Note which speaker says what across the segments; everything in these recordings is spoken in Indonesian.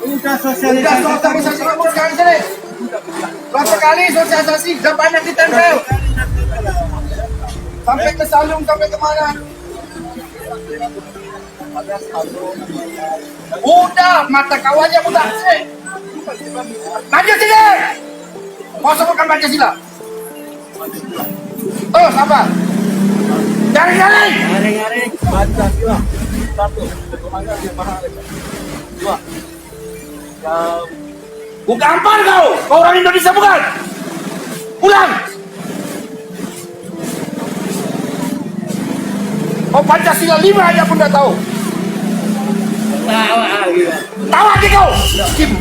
Speaker 1: Udah sosialisasi rambut sekali sini. Berapa kali sosialisasi, depannya ditempel. Sampai ke Salung, sampai kemana? Udah, mata kau aja udah. Maju sini. Mau sebutkan Pancasila? Oh, apa? Jaring-jaring.
Speaker 2: Jaring-jaring Pancasila. 1. Semuanya dipahami. 2.
Speaker 1: Bukan gampang kau. Kau orang Indonesia bukan? Pulang. Kau Pancasila 5 aja pun udah tahu.
Speaker 2: Tawa lagi.
Speaker 1: Tahu lagi kau.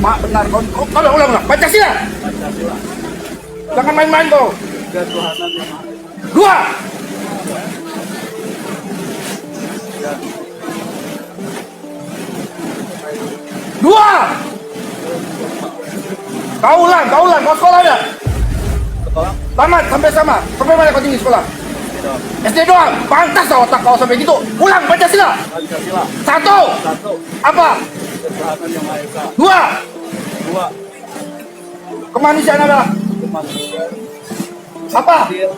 Speaker 1: Mak benar kau. Ulang. Pancasila.
Speaker 2: Pancasila.
Speaker 1: Jangan main-main kau.
Speaker 2: Ketuhanan yang Maha Esa.
Speaker 1: 2. Kau ulang, kau sekolah ya?
Speaker 2: Sekolah.
Speaker 1: Tamat, sampai mana kau tinggi sekolah? SD doang, pantas otak kau sampai gitu. Ulang Pancasila.
Speaker 2: Pancasila.
Speaker 1: 1.
Speaker 2: 1.
Speaker 1: Apa?
Speaker 2: Ketuhanan yang Maha Esa.
Speaker 1: 2.
Speaker 2: 2.
Speaker 1: Kemanusiaan adalah
Speaker 2: Kemanusiaan.
Speaker 1: apa? 3.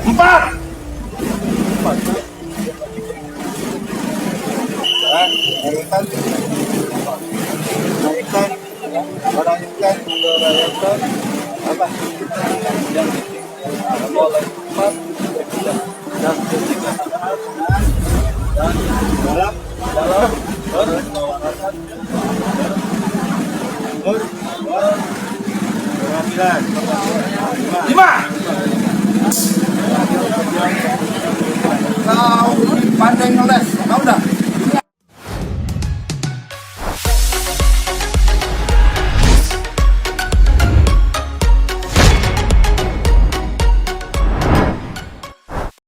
Speaker 1: 4.
Speaker 2: Naikkan merayakan apa yang boleh 4 dan ketiga dan dalam berwawasan berpenampilan
Speaker 1: 5.